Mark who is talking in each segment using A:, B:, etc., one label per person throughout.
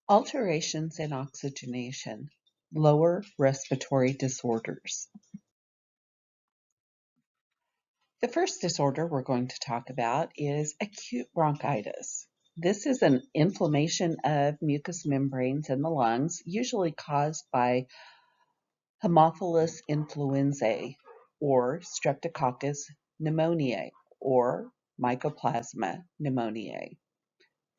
A: Alterations in oxygenation, lower respiratory disorders. The first disorder we're going to talk about is acute bronchitis. This is an inflammation of mucous membranes in the lungs, usually caused by Haemophilus influenzae or Streptococcus pneumoniae or Mycoplasma pneumoniae,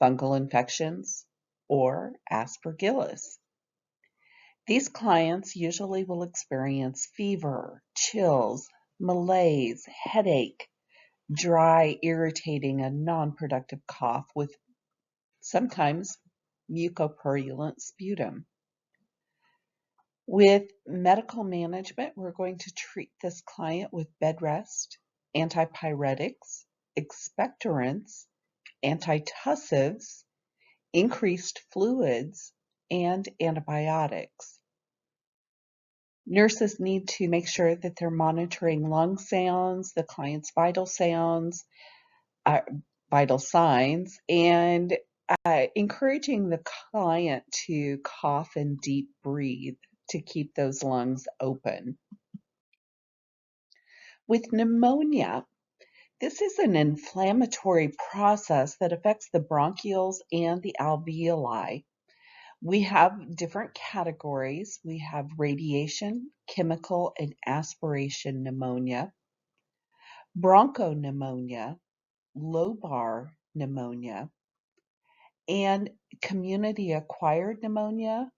A: fungal infections, or Aspergillus. These clients usually will experience fever, chills, malaise, headache, dry, irritating, and non-productive cough with sometimes mucopurulent sputum. With medical management, we're going to treat this client with bed rest, antipyretics, expectorants, antitussives, increased fluids, and antibiotics. Nurses need to make sure that they're monitoring lung sounds, the client's uh, vital signs, and encouraging the client to cough and deep breathe to keep those lungs open. With pneumonia, this is an inflammatory process that affects the bronchioles and the alveoli. We have different categories. We have radiation, chemical, and aspiration pneumonia, bronchopneumonia, lobar pneumonia, and community-acquired pneumonia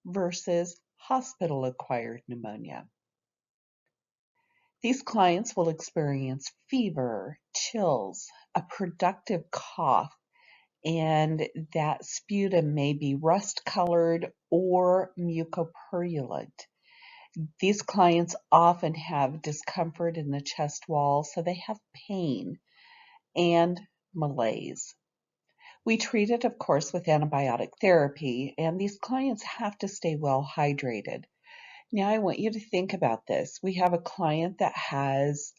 A: versus hospital-acquired pneumonia. These clients will experience fever, chills, a productive cough, and that sputum may be rust-colored or mucopurulent. These clients often have discomfort in the chest wall, so they have pain and malaise. We treat it, of course, with antibiotic therapy, and these clients have to stay well hydrated. Now, I want you to think about this. We have a client that has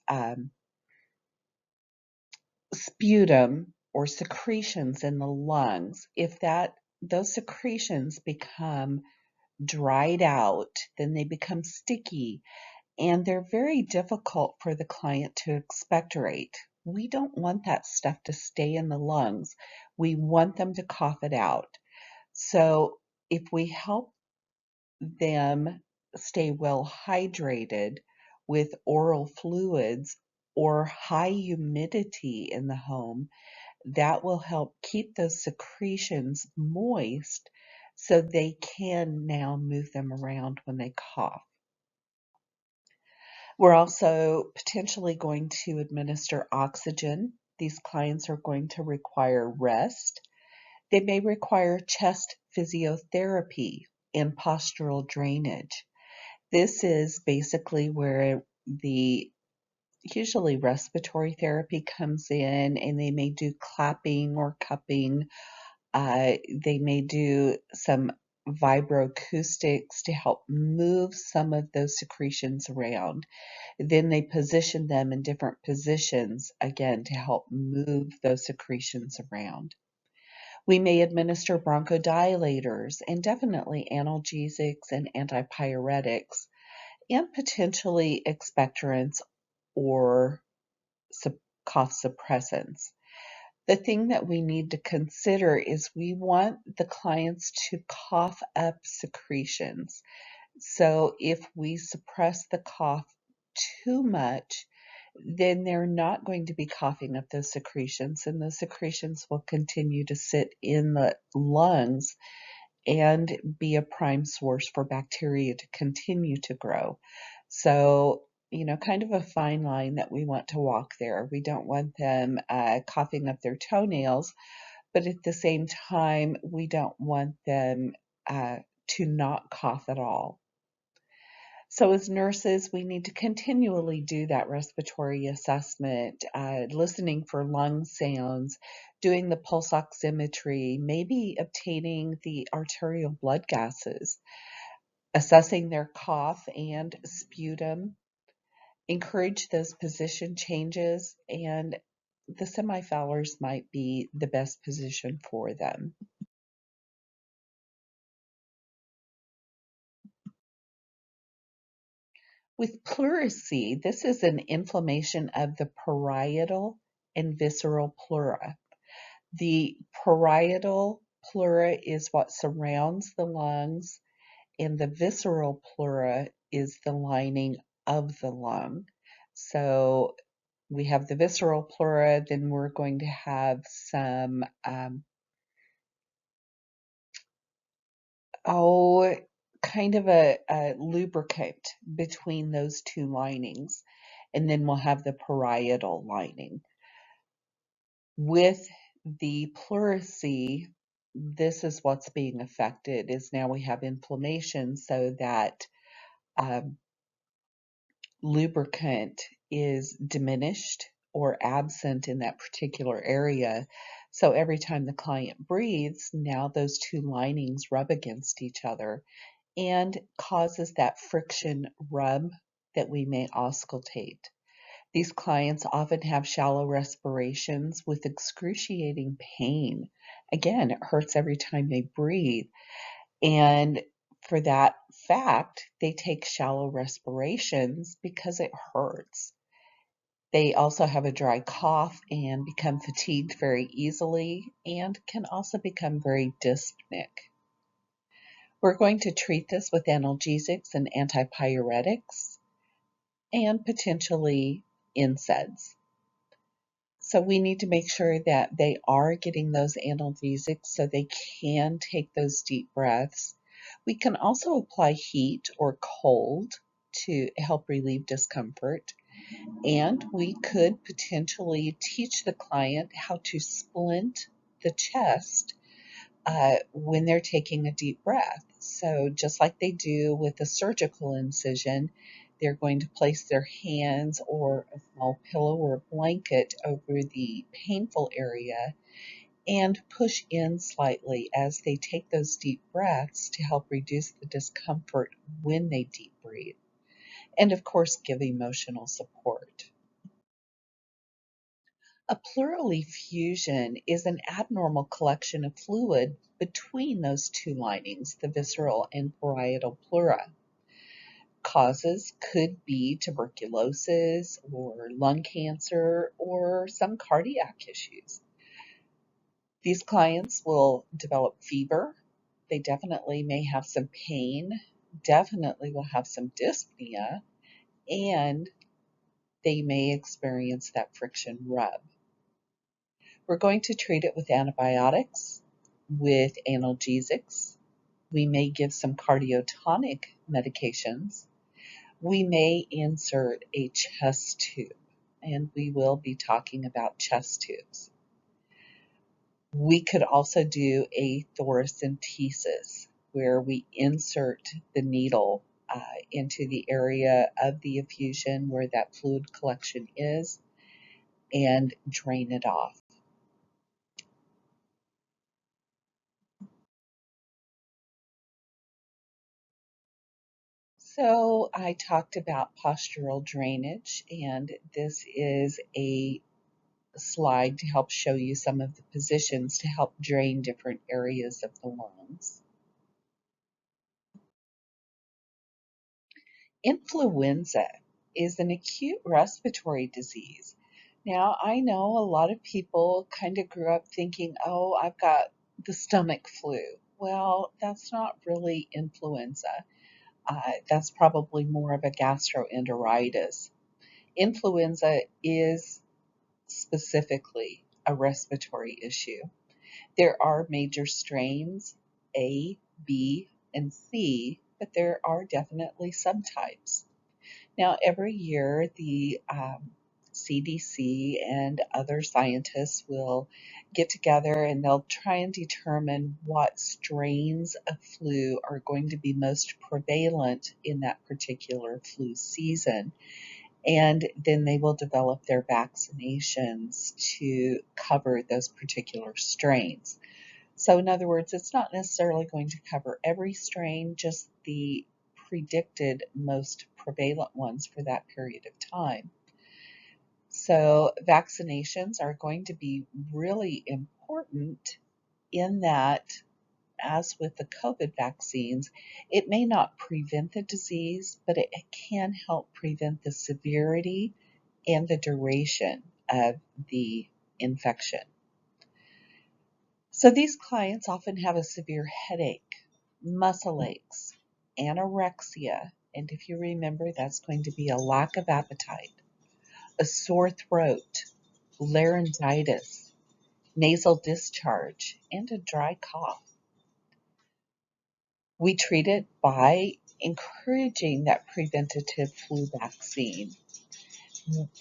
A: sputum or secretions in the lungs. If those secretions become dried out, then they become sticky and they're very difficult for the client to expectorate. We don't want that stuff to stay in the lungs. We want them to cough it out. So if we help them stay well hydrated with oral fluids or high humidity in the home, that will help keep those secretions moist so they can now move them around when they cough. We're also potentially going to administer oxygen. These clients are going to require rest. They may require chest physiotherapy and postural drainage. This is basically where the usually respiratory therapy comes in, and they may do clapping or cupping. They may do some vibroacoustics to help move some of those secretions around. Then they position them in different positions, again, to help move those secretions around. We may administer bronchodilators and definitely analgesics and antipyretics and potentially expectorants or cough suppressants. The thing that we need to consider is we want the clients to cough up secretions. So if we suppress the cough too much, then they're not going to be coughing up those secretions, and those secretions will continue to sit in the lungs and be a prime source for bacteria to continue to grow. So, kind of a fine line that we want to walk there. We don't want them coughing up their toenails, but at the same time, we don't want them to not cough at all. So as nurses, we need to continually do that respiratory assessment, listening for lung sounds, doing the pulse oximetry, maybe obtaining the arterial blood gases, assessing their cough and sputum, encourage those position changes, and the semifowlers might be the best position for them. With pleurisy, this is an inflammation of the parietal and visceral pleura. The parietal pleura is what surrounds the lungs, and the visceral pleura is the lining of the lung. So we have the visceral pleura, then we're going to have some, oh, kind of a lubricant between those two linings. And then we'll have the parietal lining. With the pleurisy, this is what's being affected, is now we have inflammation so that um, lubricant is diminished or absent in that particular area. So every time the client breathes, now those two linings rub against each other and causes that friction rub that we may auscultate. These clients often have shallow respirations with excruciating pain. Again, it hurts every time they breathe. And for that fact, they take shallow respirations because it hurts. They also have a dry cough and become fatigued very easily and can also become very dyspneic. We're going to treat this with analgesics and antipyretics and potentially NSAIDs. So we need to make sure that they are getting those analgesics so they can take those deep breaths. We can also apply heat or cold to help relieve discomfort. And we could potentially teach the client how to splint the chest when they're taking a deep breath. So just like they do with a surgical incision, they're going to place their hands or a small pillow or blanket over the painful area and push in slightly as they take those deep breaths to help reduce the discomfort when they deep breathe. And of course, give emotional support. A pleural effusion is an abnormal collection of fluid between those two linings, the visceral and parietal pleura. Causes could be tuberculosis or lung cancer or some cardiac issues. These clients will develop fever. They definitely may have some pain, definitely will have some dyspnea, and they may experience that friction rub. We're going to treat it with antibiotics, with analgesics. We may give some cardiotonic medications. We may insert a chest tube, and we will be talking about chest tubes. We could also do a thoracentesis, where we insert the needle into the area of the effusion where that fluid collection is and drain it off. So I talked about postural drainage, and this is a slide to help show you some of the positions to help drain different areas of the lungs. Influenza is an acute respiratory disease. Now, I know a lot of people kind of grew up thinking, oh, I've got the stomach flu. Well, that's not really influenza. That's probably more of a gastroenteritis. Influenza is specifically a respiratory issue. There are major strains A, B, and C, but there are definitely subtypes. Now, every year, the CDC and other scientists will get together and they'll try and determine what strains of flu are going to be most prevalent in that particular flu season. And then they will develop their vaccinations to cover those particular strains. So, in other words, it's not necessarily going to cover every strain, just the predicted most prevalent ones for that period of time. So, vaccinations are going to be really important in that as with the COVID vaccines, it may not prevent the disease, but it can help prevent the severity and the duration of the infection. So these clients often have a severe headache, muscle aches, anorexia, and if you remember, that's going to be a lack of appetite, a sore throat, laryngitis, nasal discharge, and a dry cough. We treat it by encouraging that preventative flu vaccine.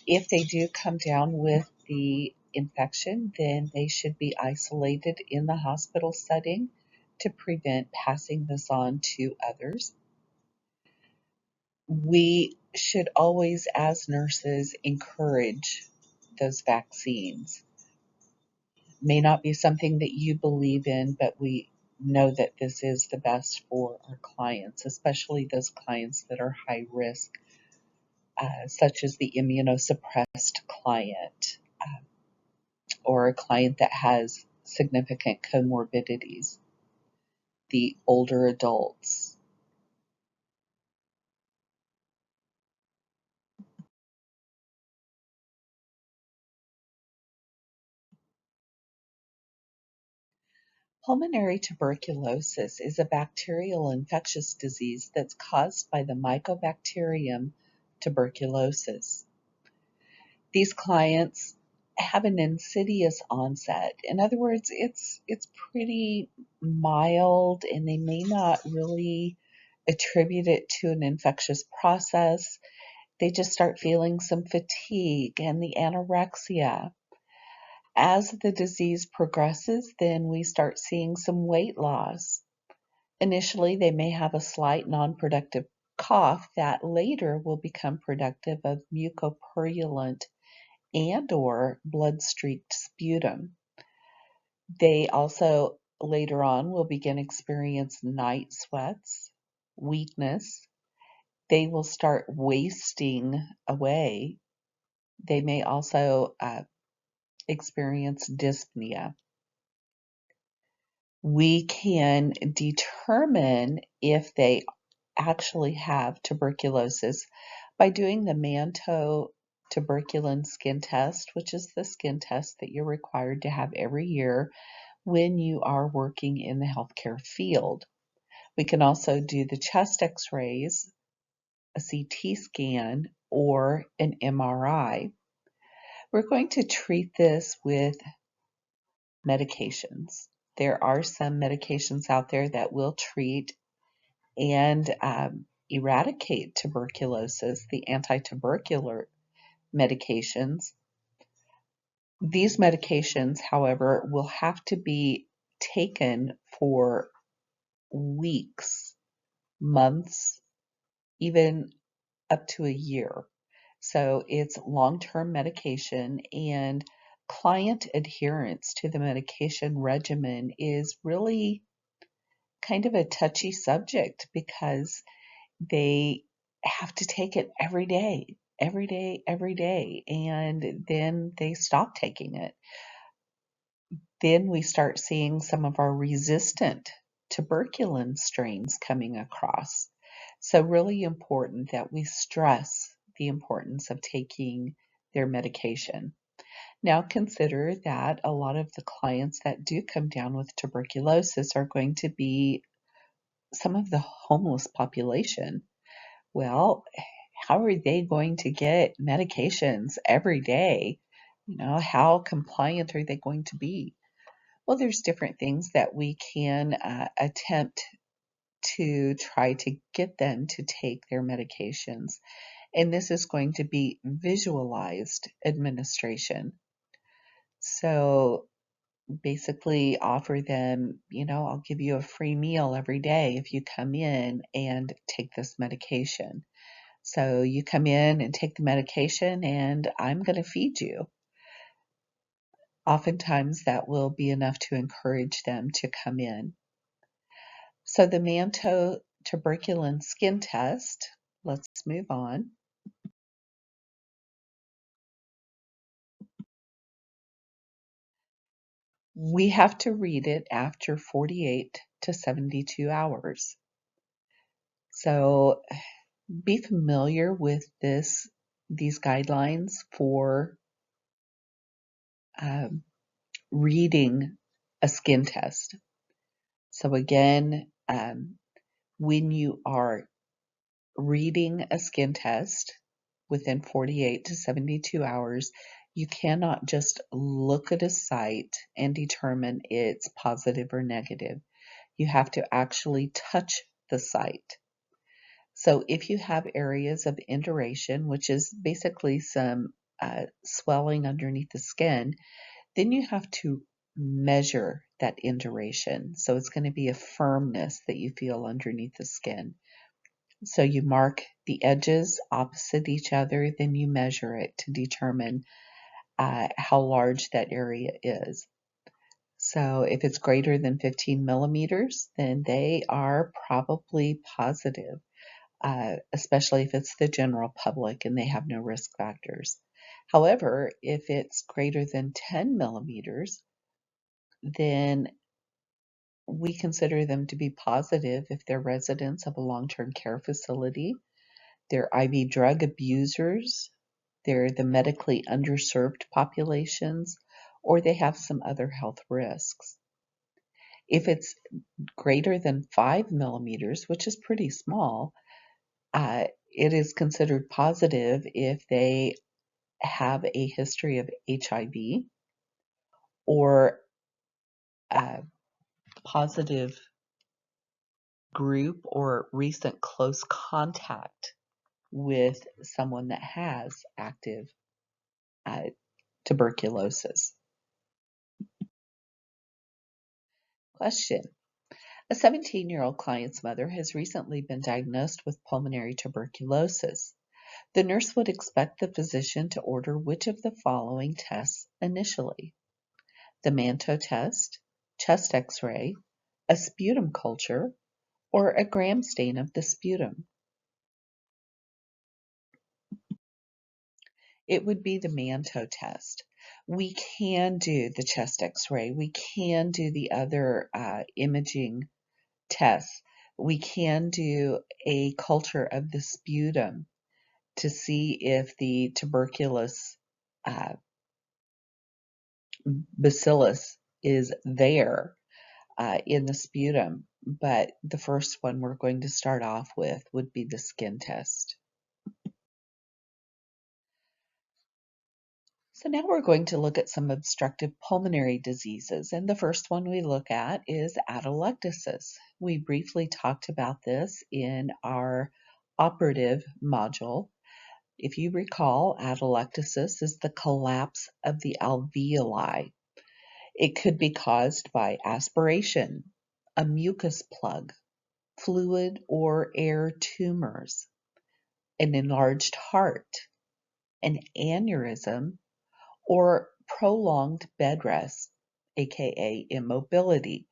A: If they do come down with the infection, then they should be isolated in the hospital setting to prevent passing this on to others. We should always, as nurses, encourage those vaccines. May not be something that you believe in, but we know that this is the best for our clients, especially those clients that are high risk, such as the immunosuppressed client, or a client that has significant comorbidities, the older adults. Pulmonary tuberculosis is a bacterial infectious disease that's caused by the Mycobacterium tuberculosis. These clients have an insidious onset. In other words, it's pretty mild and they may not really attribute it to an infectious process. They just start feeling some fatigue and the anorexia. As the disease progresses, then we start seeing some weight loss. Initially, they may have a slight non-productive cough that later will become productive of mucopurulent and or blood-streaked sputum. They also later on will begin experience night sweats, weakness. They will start wasting away. They may also experience dyspnea. We can determine if they actually have tuberculosis by doing the Mantoux tuberculin skin test, which is the skin test that you're required to have every year when you are working in the healthcare field. We can also do the chest x-rays, a CT scan, or an MRI. We're going to treat this with medications. There are some medications out there that will treat and eradicate tuberculosis, the anti-tubercular medications. These medications, however, will have to be taken for weeks, months, even up to a year. So it's long-term medication, and client adherence to the medication regimen is really kind of a touchy subject because they have to take it every day, every day, every day, and then they stop taking it. Then we start seeing some of our resistant tuberculin strains coming across. So really important that we stress the importance of taking their medication. Now consider that a lot of the clients that do come down with tuberculosis are going to be some of the homeless population. Well, how are they going to get medications every day? How compliant are they going to be? Well, there's different things that we can attempt to try to get them to take their medications. And this is going to be visualized administration. So basically offer them, I'll give you a free meal every day if you come in and take this medication. So you come in and take the medication and I'm going to feed you. Oftentimes that will be enough to encourage them to come in. So the Mantoux tuberculin skin test, let's move on. We have to read it after 48 to 72 hours. So be familiar with these guidelines for um, reading a skin test. So again, when you are reading a skin test within 48 to 72 hours, you cannot just look at a site and determine it's positive or negative. You have to actually touch the site. So if you have areas of induration, which is basically some swelling underneath the skin, then you have to measure that induration. So it's going to be a firmness that you feel underneath the skin. So you mark the edges opposite each other, then you measure it to determine how large that area is. So if it's greater than 15 millimeters, then they are probably positive, especially if it's the general public and they have no risk factors. However, if it's greater than 10 millimeters, then we consider them to be positive if they're residents of a long-term care facility, they're IV drug abusers, they're the medically underserved populations, or they have some other health risks. If it's greater than 5 millimeters, which is pretty small, it is considered positive if they have a history of HIV or a positive group or recent close contact with someone that has active uh, tuberculosis. Question. A 17-year-old client's mother has recently been diagnosed with pulmonary tuberculosis. The nurse would expect the physician to order which of the following tests initially: the Mantoux test, chest x-ray, a sputum culture, or a gram stain of the sputum. It would be the Mantoux test. We can do the chest x-ray. We can do the other imaging tests. We can do a culture of the sputum to see if the tuberculous uh, bacillus is there in the sputum. But the first one we're going to start off with would be the skin test. So now we're going to look at some obstructive pulmonary diseases, and the first one we look at is atelectasis. We briefly talked about this in our operative module. If you recall, atelectasis is the collapse of the alveoli. It could be caused by aspiration, a mucus plug, fluid or air tumors, an enlarged heart, an aneurysm, or prolonged bed rest, aka immobility,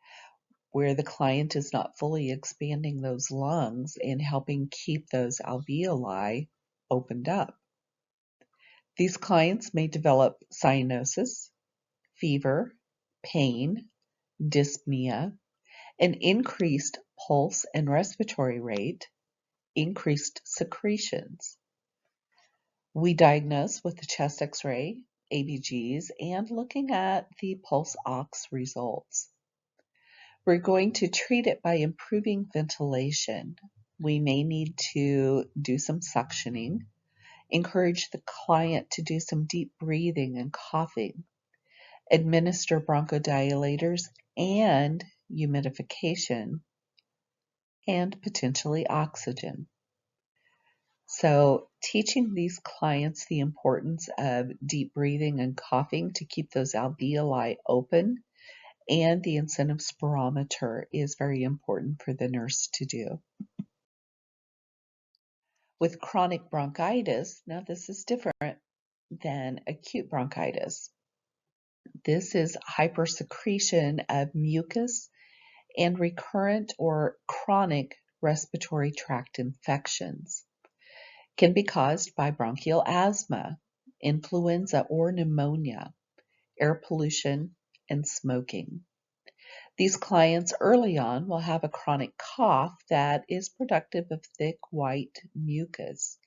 A: where the client is not fully expanding those lungs and helping keep those alveoli opened up. These clients may develop cyanosis, fever, pain, dyspnea, an increased pulse and respiratory rate, increased secretions. We diagnose with the chest x-ray, ABGs, and looking at the pulse ox results. We're going to treat it by improving ventilation. We may need to do some suctioning, encourage the client to do some deep breathing and coughing, administer bronchodilators and humidification, and potentially oxygen. So teaching these clients the importance of deep breathing and coughing to keep those alveoli open, and the incentive spirometer is very important for the nurse to do. With chronic bronchitis, now this is different than acute bronchitis. This is hypersecretion of mucus and recurrent or chronic respiratory tract infections. Can be caused by bronchial asthma, influenza or pneumonia, air pollution, and smoking. These clients early on will have a chronic cough that is productive of thick white mucus,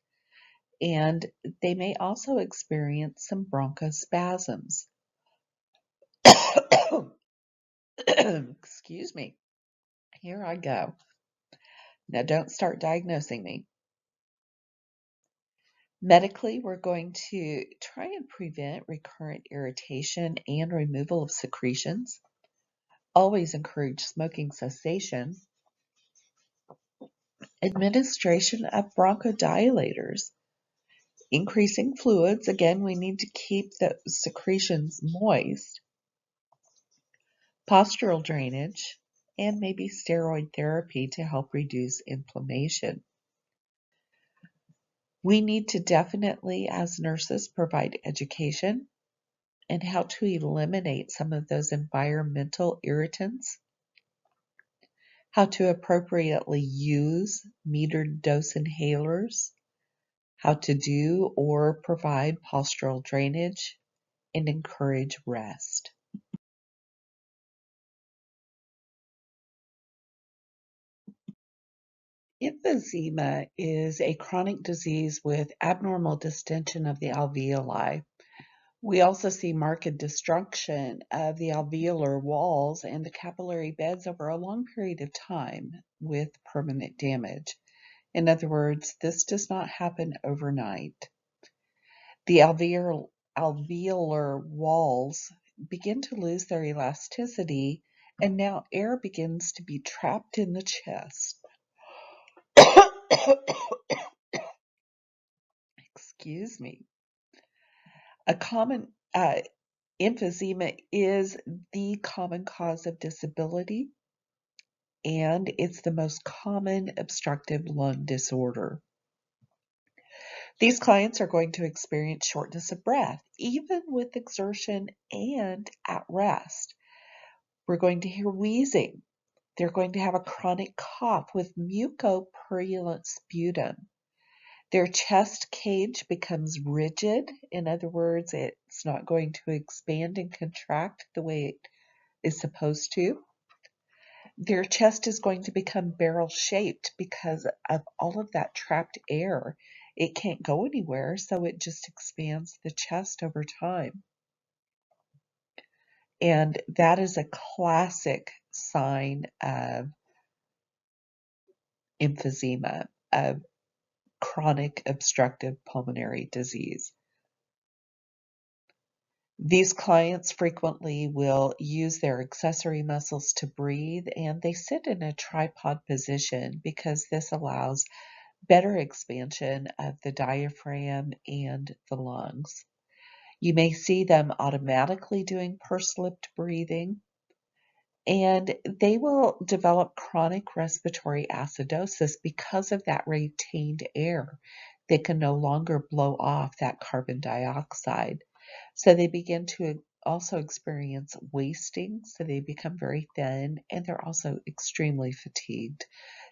A: and they may also experience some bronchospasms. Excuse me. Here I go. Now don't start diagnosing me. Medically, we're going to try and prevent recurrent irritation and removal of secretions. Always encourage smoking cessation. Administration of bronchodilators. Increasing fluids. Again, we need to keep the secretions moist. Postural drainage, and maybe steroid therapy to help reduce inflammation. We need to definitely, as nurses, provide education and how to eliminate some of those environmental irritants, how to appropriately use metered dose inhalers, how to do or provide postural drainage, and encourage rest. Emphysema is a chronic disease with abnormal distension of the alveoli. We also see marked destruction of the alveolar walls and the capillary beds over a long period of time with permanent damage. In other words, this does not happen overnight. The alveolar walls begin to lose their elasticity, and now air begins to be trapped in the chest. Excuse me. A common emphysema is the common cause of disability, and it's the most common obstructive lung disorder. These clients are going to experience shortness of breath, even with exertion and at rest. We're going to hear wheezing. They're going to have a chronic cough with mucopurulent sputum. Their chest cage becomes rigid. In other words, it's not going to expand and contract the way it is supposed to. Their chest is going to become barrel-shaped because of all of that trapped air. It can't go anywhere, so it just expands the chest over time. And that is a classic sign of emphysema, of chronic obstructive pulmonary disease. These clients frequently will use their accessory muscles to breathe, and they sit in a tripod position because this allows better expansion of the diaphragm and the lungs. You may see them automatically doing pursed-lipped breathing, and they will develop chronic respiratory acidosis because of that retained air. They can no longer blow off that carbon dioxide. So they begin to also experience wasting, so they become very thin, and they're also extremely fatigued.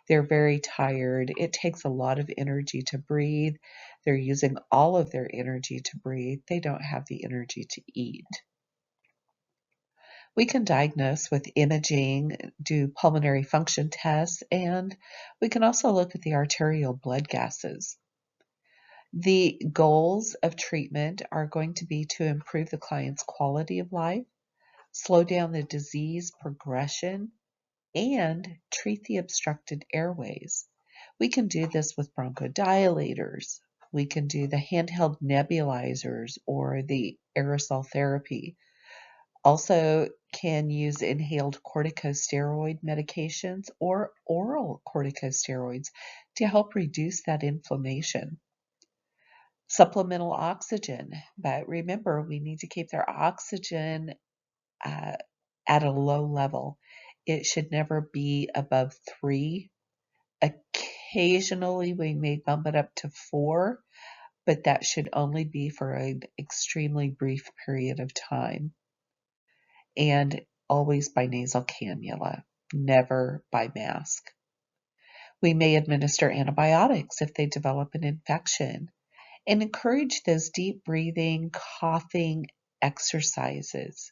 A: They're very tired. It takes a lot of energy to breathe. They're using all of their energy to breathe. They don't have the energy to eat. We can diagnose with imaging, do pulmonary function tests, and we can also look at the arterial blood gases. The goals of treatment are going to be to improve the client's quality of life, slow down the disease progression, and treat the obstructed airways. We can do this with bronchodilators. We can do the handheld nebulizers or the aerosol therapy. Also can use inhaled corticosteroid medications or oral corticosteroids to help reduce that inflammation. Supplemental oxygen, but remember, we need to keep their oxygen uh, at a low level. It should never be above 3. Occasionally, we may bump it up to 4, but that should only be for an extremely brief period of time. And always by nasal cannula, never by mask. We may administer antibiotics if they develop an infection, and encourage those deep breathing, coughing exercises.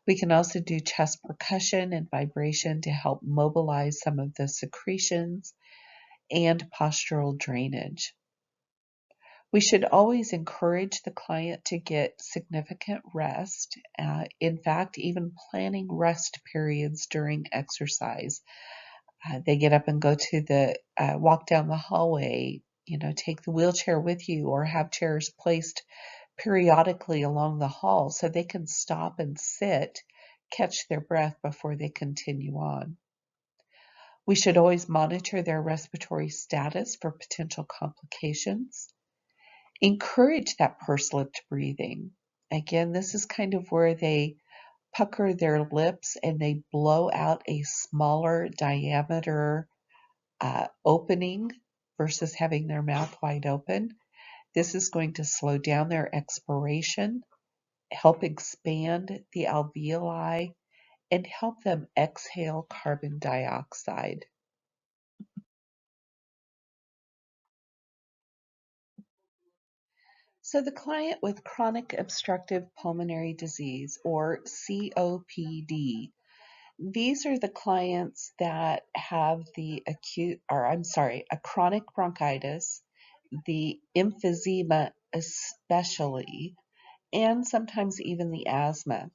A: We can also do chest percussion and vibration to help mobilize some of the secretions and postural drainage. We should always encourage the client to get significant rest. In fact, even planning rest periods during exercise. They get up and go to the walk down the hallway, take the wheelchair with you or have chairs placed periodically along the hall so they can stop and sit, catch their breath before they continue on. We should always monitor their respiratory status for potential complications. Encourage that pursed-lipped breathing. Again, this is kind of where they pucker their lips and they blow out a smaller diameter opening versus having their mouth wide open. This is going to slow down their expiration, help expand the alveoli, and help them exhale carbon dioxide. So the client with chronic obstructive pulmonary disease, or COPD, these are the clients that have a chronic bronchitis, the emphysema especially, and sometimes even the asthma.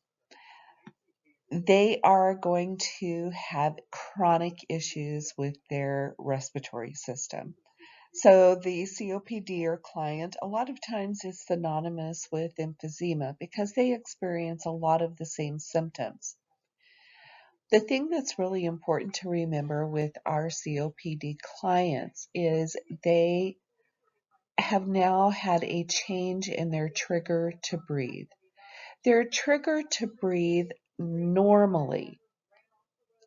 A: They are going to have chronic issues with their respiratory system. So the COPD or client a lot of times is synonymous with emphysema because they experience a lot of the same symptoms. The thing that's really important to remember with our COPD clients is they have now had a change in their trigger to breathe. Their trigger to breathe normally,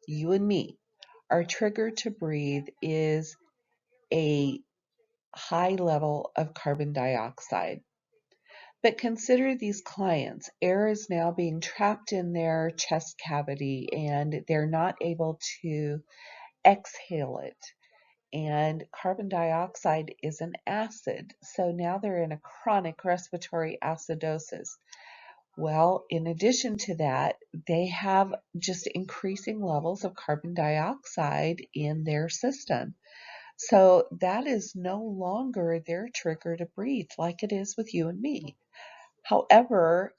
A: you and me, our trigger to breathe is a high level of carbon dioxide. But consider these clients. Air is now being trapped in their chest cavity and they're not able to exhale it. And carbon dioxide is an acid. So now they're in a chronic respiratory acidosis. Well, in addition to that, they have just increasing levels of carbon dioxide in their system. So that is no longer their trigger to breathe like it is with you and me. However,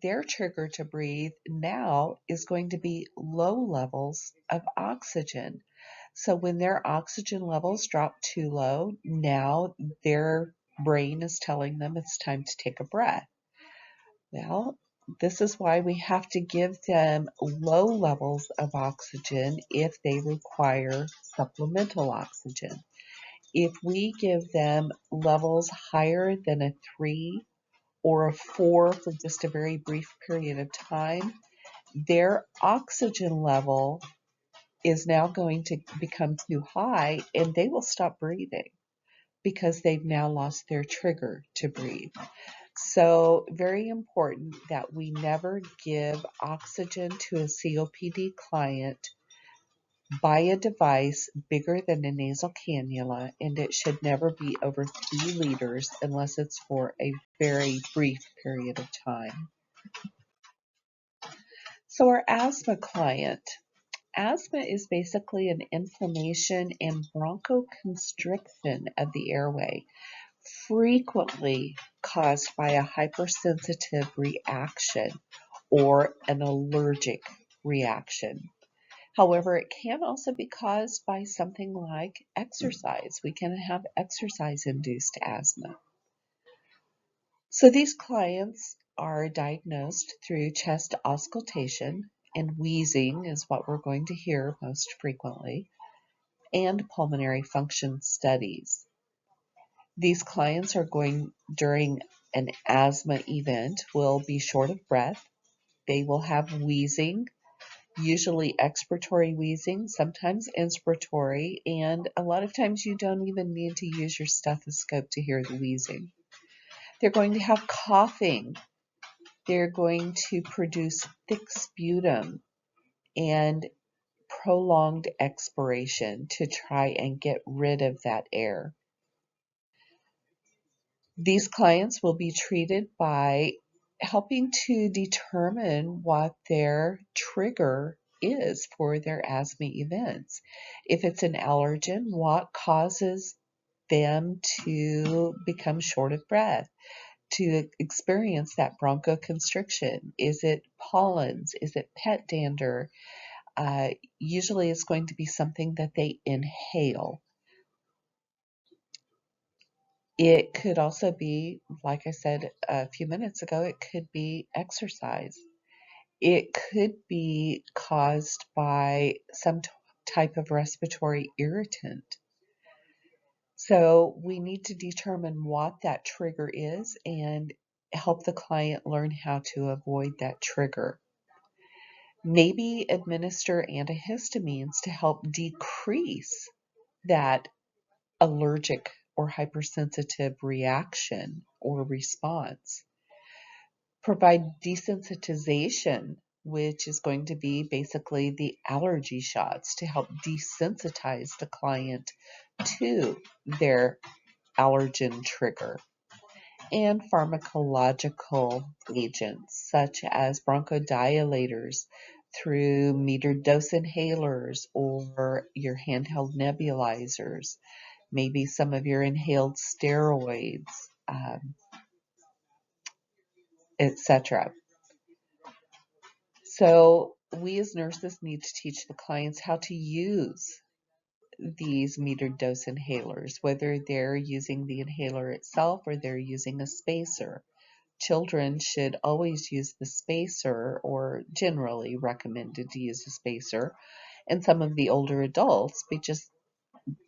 A: their trigger to breathe now is going to be low levels of oxygen. So when their oxygen levels drop too low, now their brain is telling them it's time to take a breath. Well, this is why we have to give them low levels of oxygen if they require supplemental oxygen. If we give them levels higher than a 3 or a 4 for just a very brief period of time, their oxygen level is now going to become too high and they will stop breathing because they've now lost their trigger to breathe. So very important that we never give oxygen to a COPD client by a device bigger than a nasal cannula, and it should never be over 3 liters unless it's for a very brief period of time. So our asthma client. Asthma is basically an inflammation and bronchoconstriction of the airway, frequently caused by a hypersensitive reaction or an allergic reaction. However, it can also be caused by something like exercise. We can have exercise-induced asthma. So these clients are diagnosed through chest auscultation, and wheezing is what we're going to hear most frequently, and pulmonary function studies. These clients are going during an asthma event will be short of breath. They will have wheezing, usually expiratory wheezing, sometimes inspiratory, and a lot of times you don't even need to use your stethoscope to hear the wheezing. They're going to have coughing. They're going to produce thick sputum and prolonged expiration to try and get rid of that air. These clients will be treated by helping to determine what their trigger is for their asthma events. If it's an allergen, what causes them to become short of breath, to experience that bronchoconstriction? Is it pollens? Is it pet dander? Usually it's going to be something that they inhale. It could also be, like I said a few minutes ago, it could be exercise. It could be caused by some type of respiratory irritant. So we need to determine what that trigger is and help the client learn how to avoid that trigger. Maybe administer antihistamines to help decrease that allergic or hypersensitive reaction or response. Provide desensitization, which is going to be basically the allergy shots to help desensitize the client to their allergen trigger. And pharmacological agents such as bronchodilators through metered dose inhalers or your handheld nebulizers, maybe some of your inhaled steroids, etc. So we as nurses need to teach the clients how to use these metered dose inhalers, whether they're using the inhaler itself or they're using a spacer. Children should always use the spacer, or generally recommended to use the spacer, and some of the older adults,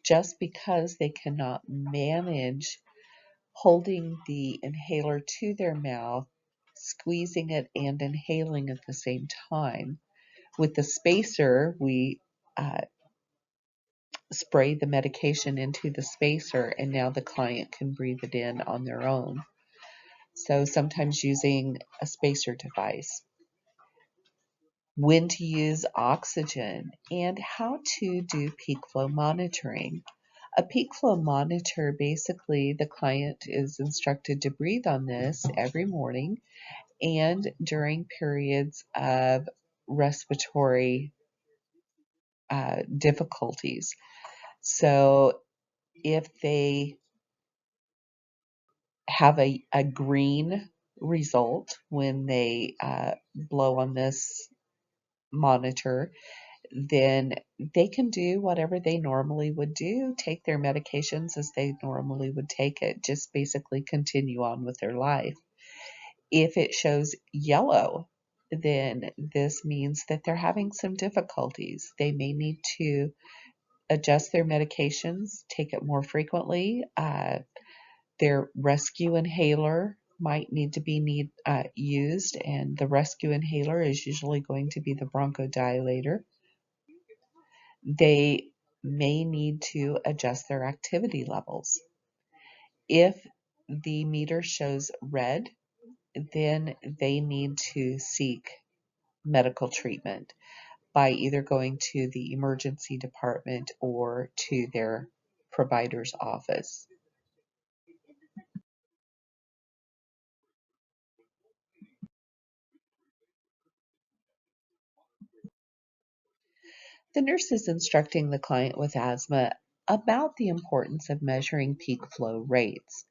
A: just because they cannot manage holding the inhaler to their mouth, squeezing it and inhaling at the same time. With the spacer, we uh, spray the medication into the spacer, and now the client can breathe it in on their own. So sometimes using a spacer device. When to use oxygen, and how to do peak flow monitoring. A peak flow monitor, basically the client is instructed to breathe on this every morning and during periods of respiratory difficulties. So if they have a green result when they blow on this monitor, then they can do whatever they normally would do, take their medications as they normally would take it, just basically continue on with their life. If it shows yellow, then this means that they're having some difficulties. They may need to adjust their medications, take it more frequently. Their rescue inhaler might need to be used, and the rescue inhaler is usually going to be the bronchodilator. They may need to adjust their activity levels. If the meter shows red, then they need to seek medical treatment by either going to the emergency department or to their provider's office. The nurse is instructing the client with asthma about the importance of measuring peak flow rates.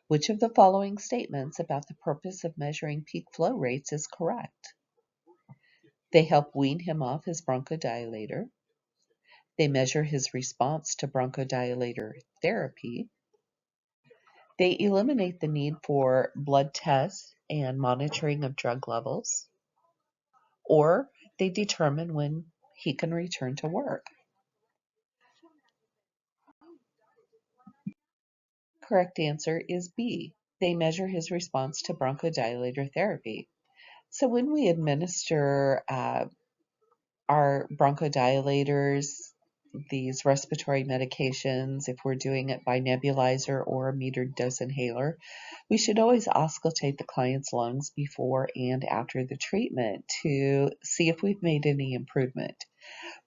A: Which of the following statements about the purpose of measuring peak flow rates is correct? They help wean him off his bronchodilator. They measure his response to bronchodilator therapy. They eliminate the need for blood tests and monitoring of drug levels. Or they determine when he can return to work. Correct answer is B. They measure his response to bronchodilator therapy. So when we administer our bronchodilators, these respiratory medications, if we're doing it by nebulizer or a metered dose inhaler, we should always auscultate the client's lungs before and after the treatment to see if we've made any improvement.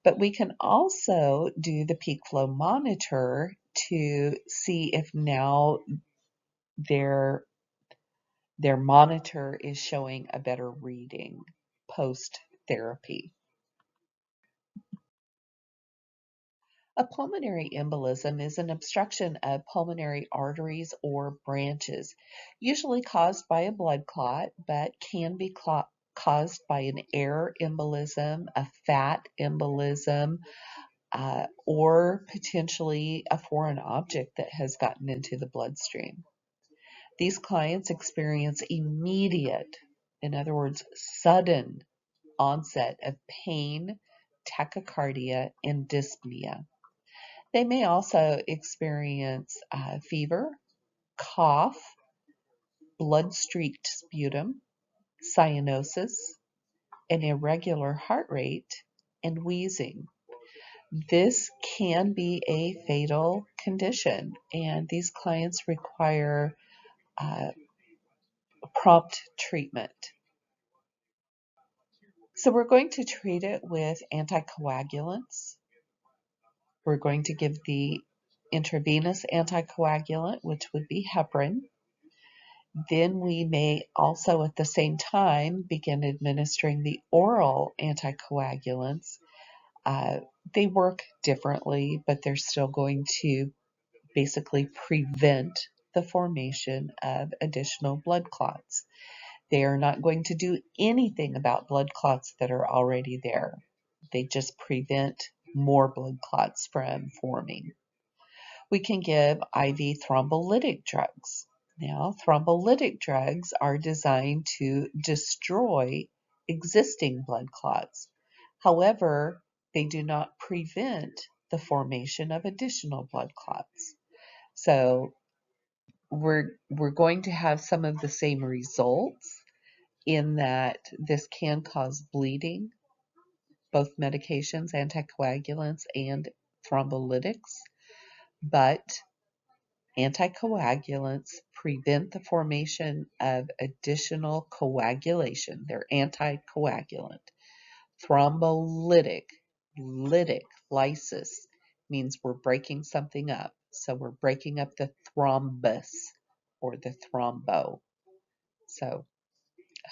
A: But we can also do the peak flow monitor to see if now their Their monitor is showing a better reading post-therapy. A pulmonary embolism is an obstruction of pulmonary arteries or branches, usually caused by a blood clot, but can be caused by an air embolism, a fat embolism, or potentially a foreign object that has gotten into the bloodstream. These clients experience immediate, in other words, sudden onset of pain, tachycardia, and dyspnea. They may also experience fever, cough, blood-streaked sputum, cyanosis, an irregular heart rate, and wheezing. This can be a fatal condition, and these clients require uh, prompt treatment. So we're going to treat it with anticoagulants. We're going to give the intravenous anticoagulant, which would be heparin. Then we may also at the same time begin administering the oral anticoagulants. Uh, they work differently, but they're still going to basically prevent the formation of additional blood clots. They are not going to do anything about blood clots that are already there. They just prevent more blood clots from forming. We can give IV thrombolytic drugs. Now, thrombolytic drugs are designed to destroy existing blood clots. However, they do not prevent the formation of additional blood clots. So we're going to have some of the same results in that this can cause bleeding, both medications, anticoagulants, and thrombolytics, but anticoagulants prevent the formation of additional coagulation. They're anticoagulant. Thrombolytic, lysis means we're breaking something up. So we're breaking up the thrombus or the thrombo. So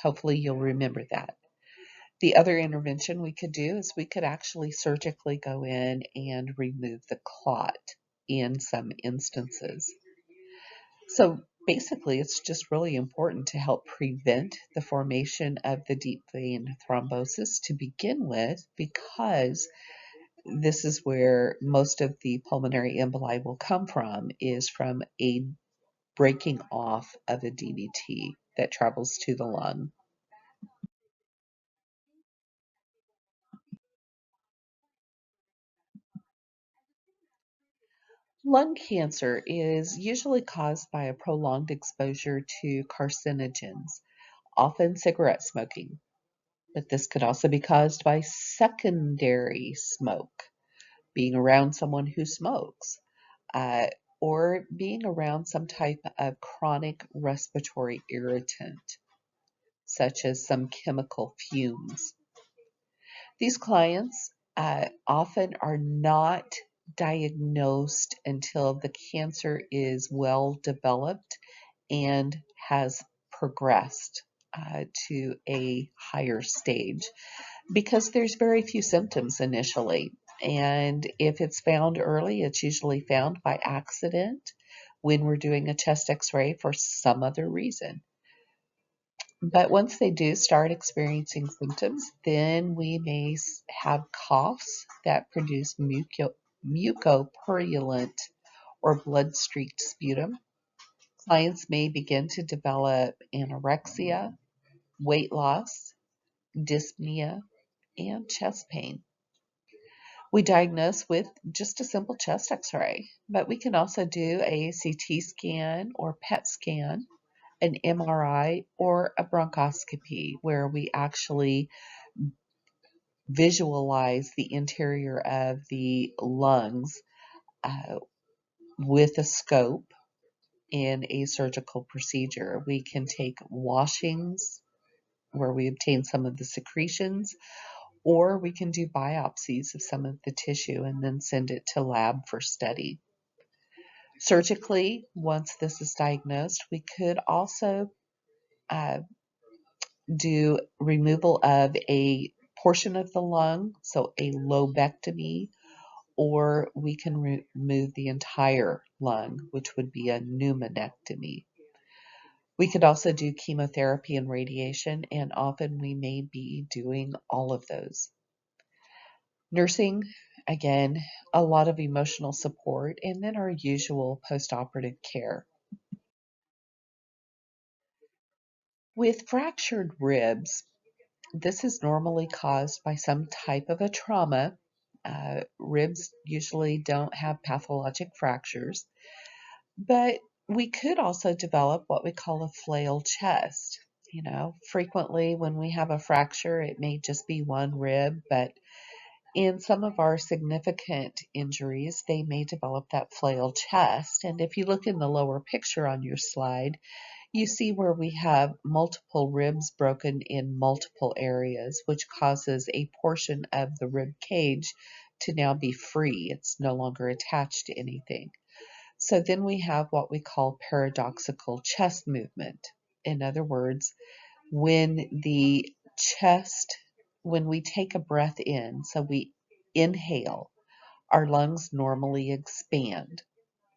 A: hopefully you'll remember that. The other intervention we could do is we could actually surgically go in and remove the clot in some instances. So basically, it's just really important to help prevent the formation of the deep vein thrombosis to begin with, because this is where most of the pulmonary emboli will come from, is from a breaking off of a DVT that travels to the lung. Lung cancer is usually caused by a prolonged exposure to carcinogens, often cigarette smoking, but this could also be caused by secondary smoke, being around someone who smokes, uh, or being around some type of chronic respiratory irritant, such as some chemical fumes. These clients often are not diagnosed until the cancer is well developed and has progressed to a higher stage, because there's very few symptoms initially. And if it's found early, it's usually found by accident when we're doing a chest x-ray for some other reason. But once they do start experiencing symptoms, then we may have coughs that produce mucopurulent or blood-streaked sputum. Clients may begin to develop anorexia, weight loss, dyspnea, and chest pain. We diagnose with just a simple chest x-ray, but we can also do a CT scan or PET scan, an MRI, or a bronchoscopy, where we actually visualize the interior of the lungs uh, with a scope in a surgical procedure. We can take washings where we obtain some of the secretions, or we can do biopsies of some of the tissue and then send it to lab for study. Surgically, once this is diagnosed, we could also uh, do removal of a portion of the lung, so a lobectomy, or we can remove the entire lung, which would be a pneumonectomy. We could also do chemotherapy and radiation, and often we may be doing all of those. Nursing, again, a lot of emotional support, and then our usual postoperative care. With fractured ribs, this is normally caused by some type of a trauma. Ribs usually don't have pathologic fractures, but we could also develop what we call a flail chest. Frequently when we have a fracture, it may just be one rib, but in some of our significant injuries, they may develop that flail chest. And if you look in the lower picture on your slide, you see where we have multiple ribs broken in multiple areas, which causes a portion of the rib cage to now be free. It's no longer attached to anything. So then we have what we call paradoxical chest movement. In other words, when the chest, when we take a breath in, so we inhale, our lungs normally expand.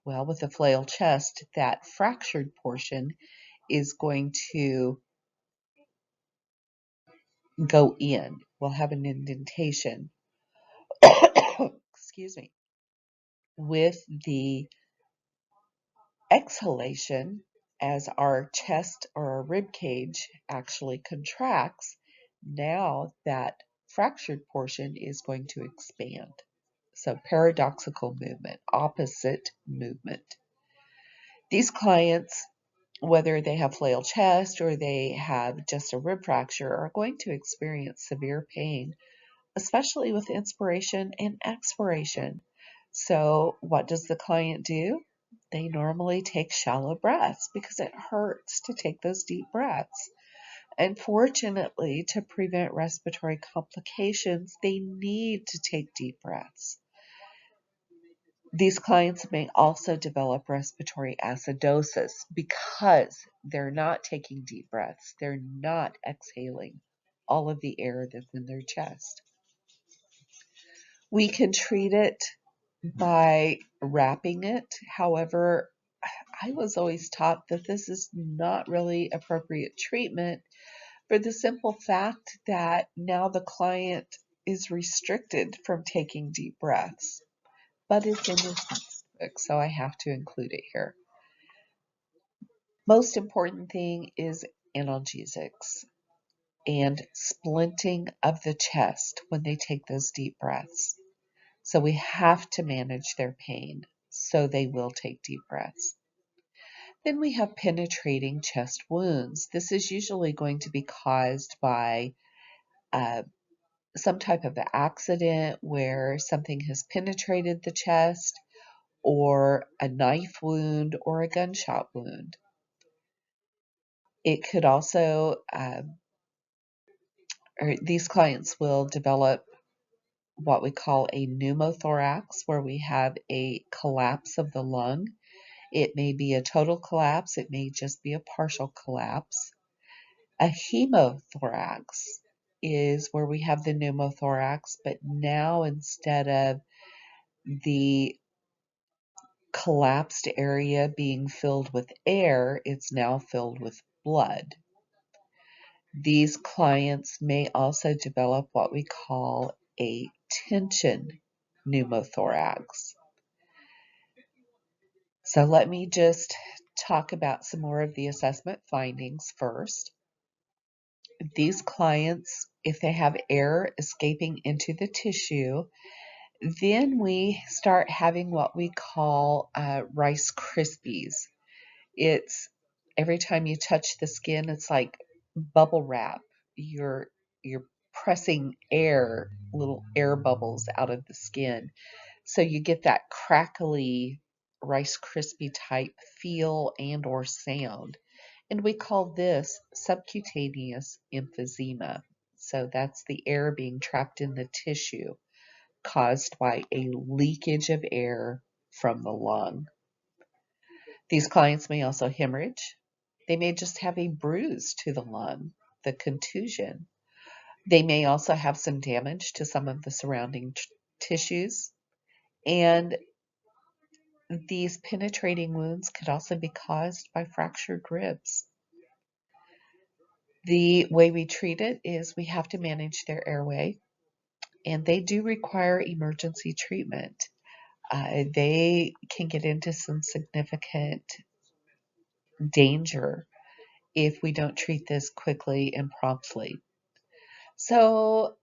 A: Well, with a flail chest, that fractured portion is going to go in. We'll have an indentation. Excuse me. With the exhalation, as our chest or our rib cage actually contracts, now that fractured portion is going to expand. So paradoxical movement, opposite movement. These clients, whether they have flail chest or they have just a rib fracture, are going to experience severe pain, especially with inspiration and expiration. So what does the client do? They normally take shallow breaths because it hurts to take those deep breaths. Unfortunately, to prevent respiratory complications, they need to take deep breaths. These clients may also develop respiratory acidosis because they're not taking deep breaths. They're not exhaling all of the air that's in their chest. We can treat it by wrapping it. However, I was always taught that this is not really appropriate treatment for the simple fact that now the client is restricted from taking deep breaths. But it's in this textbook, so I have to include it here. Most important thing is analgesics and splinting of the chest when they take those deep breaths. So we have to manage their pain so they will take deep breaths. Then we have penetrating chest wounds. This is usually going to be caused by some type of accident where something has penetrated the chest, or a knife wound, or a gunshot wound. It could also, or these clients will develop what we call a pneumothorax, where we have a collapse of the lung. It may be a total collapse, it may just be a partial collapse. A hemothorax is where we have the pneumothorax, but now instead of the collapsed area being filled with air, it's now filled with blood. These clients may also develop what we call a tension pneumothorax. So let me just talk about some more of the assessment findings first. These clients, if they have air escaping into the tissue, then we start having what we call Rice Krispies. It's every time you touch the skin, it's like bubble wrap. You're pressing air, little air bubbles out of the skin. So you get that crackly Rice Krispie type feel and or sound. And we call this subcutaneous emphysema. So that's the air being trapped in the tissue caused by a leakage of air from the lung. These clients may also hemorrhage. They may just have a bruise to the lung, the contusion. They may also have some damage to some of the surrounding tissues. And these penetrating wounds could also be caused by fractured ribs. The way we treat it is we have to manage their airway, and they do require emergency treatment. They can get into some significant danger if we don't treat this quickly and promptly. So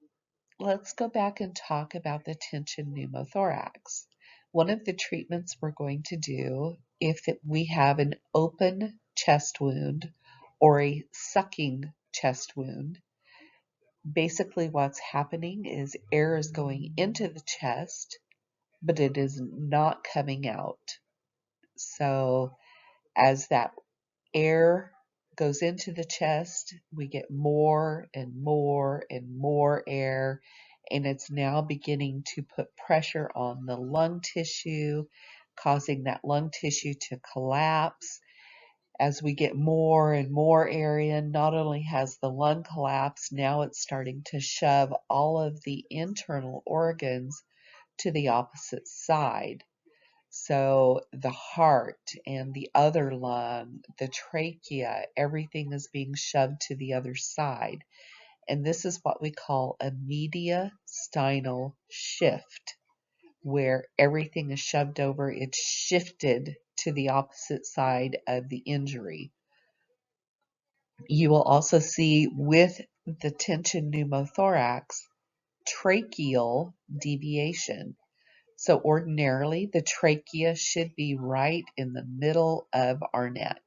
A: let's go back and talk about the tension pneumothorax. One of the treatments we're going to do if we have an open chest wound or a sucking chest wound, basically what's happening is air is going into the chest, but it is not coming out. So as that air goes into the chest, we get more and more and more air, and it's now beginning to put pressure on the lung tissue, causing that lung tissue to collapse. As we get more and more air in, not only has the lung collapsed, now it's starting to shove all of the internal organs to the opposite side. So the heart and the other lung, the trachea, everything is being shoved to the other side. And this is what we call a mediastinal shift, where everything is shoved over, it's shifted to the opposite side of the injury. You will also see with the tension pneumothorax, tracheal deviation. So ordinarily, the trachea should be right in the middle of our neck.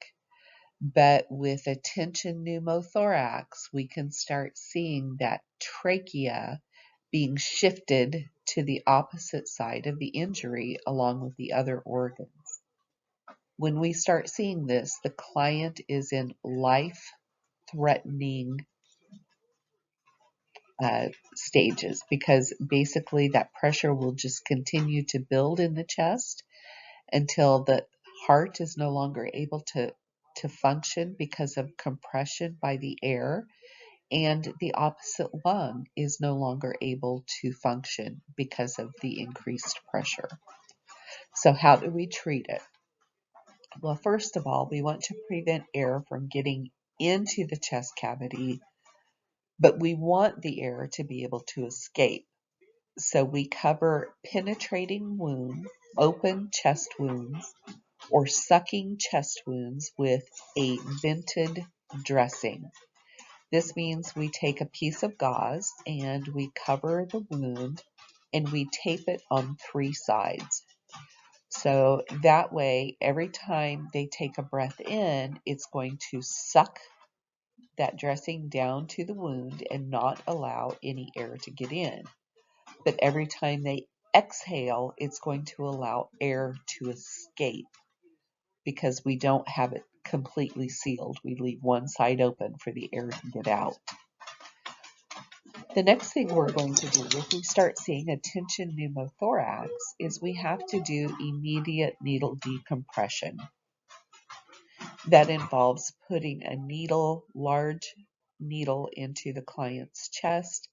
A: But with a tension pneumothorax, we can start seeing that trachea being shifted to the opposite side of the injury along with the other organs. When we start seeing this, the client is in life-threatening stages, because basically that pressure will just continue to build in the chest until the heart is no longer able to function because of compression by the air, and the opposite lung is no longer able to function because of the increased pressure. So how do we treat it? Well, first of all, we want to prevent air from getting into the chest cavity, but we want the air to be able to escape. So we cover penetrating wounds, open chest wounds, or sucking chest wounds with a vented dressing. This means we take a piece of gauze and we cover the wound and we tape it on 3 sides. So that way, every time they take a breath in, it's going to suck that dressing down to the wound and not allow any air to get in. But every time they exhale, it's going to allow air to escape, because we don't have it completely sealed. We leave one side open for the air to get out. The next thing we're going to do if we start seeing a tension pneumothorax is we have to do immediate needle decompression. That involves putting a large needle into the client's chest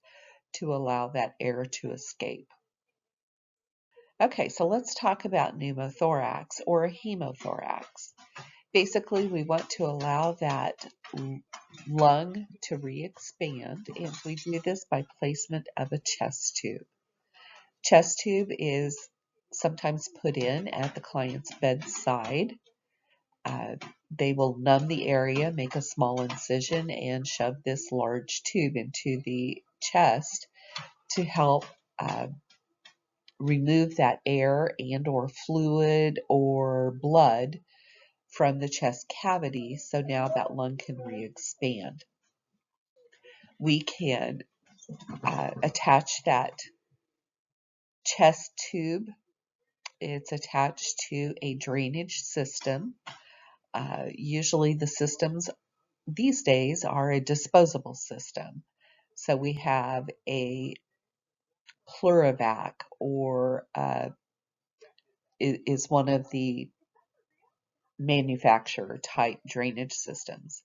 A: to allow that air to escape. Okay, so let's talk about pneumothorax or a hemothorax. Basically, we want to allow that lung to re-expand, and we do this by placement of a chest tube. Chest tube is sometimes put in at the client's bedside. They will numb the area, make a small incision, and shove this large tube into the chest to help remove that air and or fluid or blood from the chest cavity, so now that lung can re-expand. We can attach that chest tube. It's attached to a drainage system. Usually the systems these days are a disposable system. So we have a Plurivac, or is one of the manufacturer type drainage systems.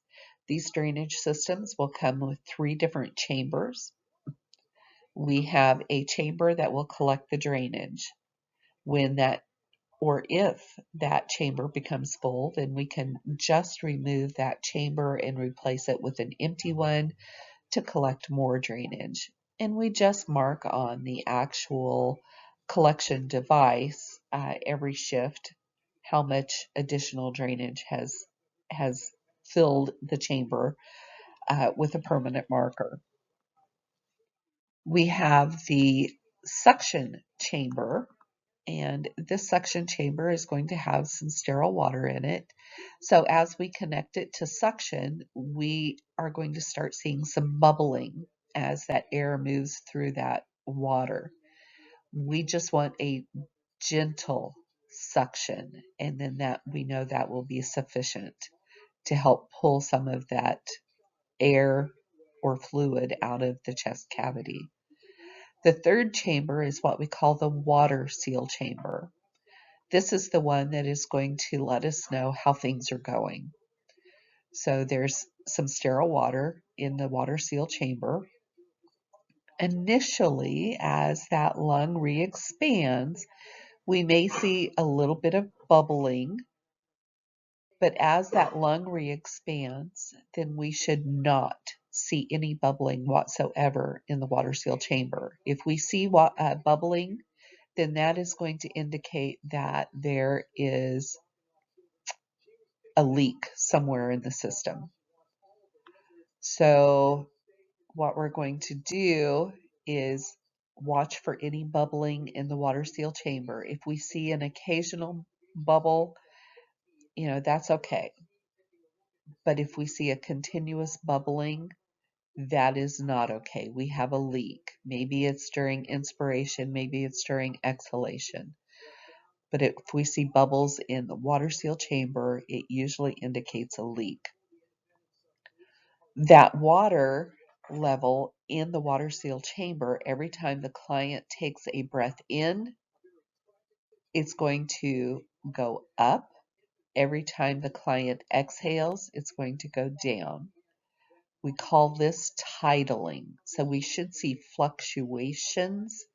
A: These drainage systems will come with 3 different chambers. We have a chamber that will collect the drainage. When that or if that chamber becomes full, then we can just remove that chamber and replace it with an empty one to collect more drainage. And we just mark on the actual collection device every shift how much additional drainage has filled the chamber with a permanent marker. We have the suction chamber, and this suction chamber is going to have some sterile water in it. So as we connect it to suction, we are going to start seeing some bubbling as that air moves through that water. We just want a gentle suction, and then that we know that will be sufficient to help pull some of that air or fluid out of the chest cavity. The third chamber is what we call the water seal chamber. This is the one that is going to let us know how things are going. So there's some sterile water in the water seal chamber. Initially, as that lung re-expands, we may see a little bit of bubbling, but as that lung re-expands, then we should not see any bubbling whatsoever in the water seal chamber. If we see bubbling, then that is going to indicate that there is a leak somewhere in the system. So what we're going to do is watch for any bubbling in the water seal chamber. If we see an occasional bubble, that's okay. But if we see a continuous bubbling, that is not okay. We have a leak. Maybe it's during inspiration, maybe it's during exhalation. But if we see bubbles in the water seal chamber, it usually indicates a leak. That water level in the water seal chamber, every time the client takes a breath in, it's going to go up. Every time the client exhales, it's going to go down. We call this tidling. So we should see fluctuations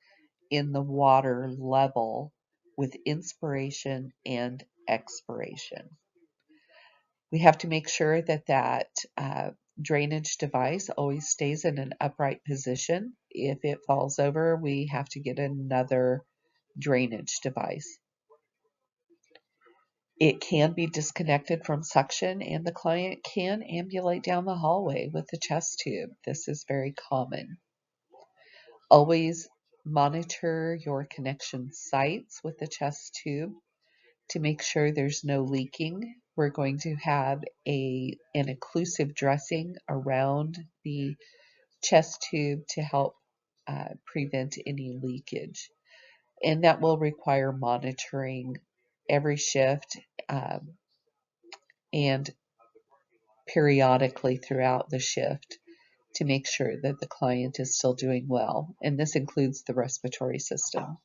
A: in the water level with inspiration and expiration. We have to make sure that drainage device always stays in an upright position. If it falls over, we have to get another drainage device. It can be disconnected from suction, and the client can ambulate down the hallway with the chest tube. This is very common. Always monitor your connection sites with the chest tube to make sure there's no leaking. We're going to have an occlusive dressing around the chest tube to help prevent any leakage. And that will require monitoring every shift and periodically throughout the shift to make sure that the client is still doing well. And this includes the respiratory system.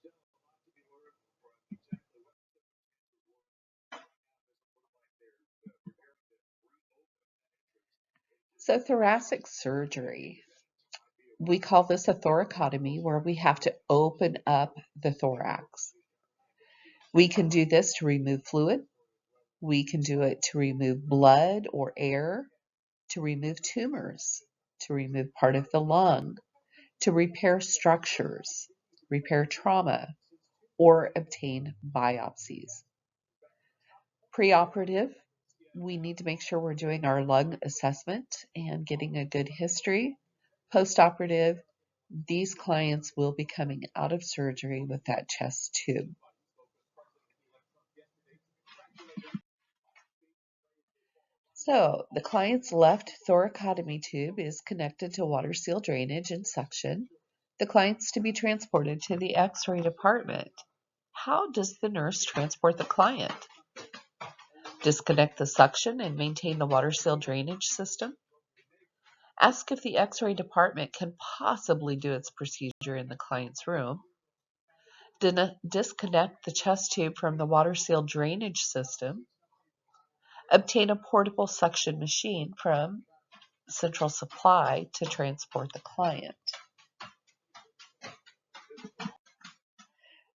A: So thoracic surgery, we call this a thoracotomy, where we have to open up the thorax. We can do this to remove fluid. We can do it to remove blood or air, to remove tumors, to remove part of the lung, to repair structures, repair trauma, or obtain biopsies. Preoperative, we need to make sure we're doing our lung assessment and getting a good history. Postoperative, these clients will be coming out of surgery with that chest tube. So the client's left thoracotomy tube is connected to water seal drainage and suction. The client's to be transported to the X-ray department. How does the nurse transport the client? Disconnect the suction and maintain the water seal drainage system. Ask if the X-ray department can possibly do its procedure in the client's room. Disconnect the chest tube from the water seal drainage system. Obtain a portable suction machine from Central Supply to transport the client.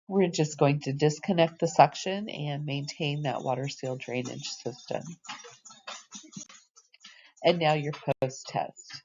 A: We're just going to disconnect the suction and maintain that water seal drainage system. And now your post-test.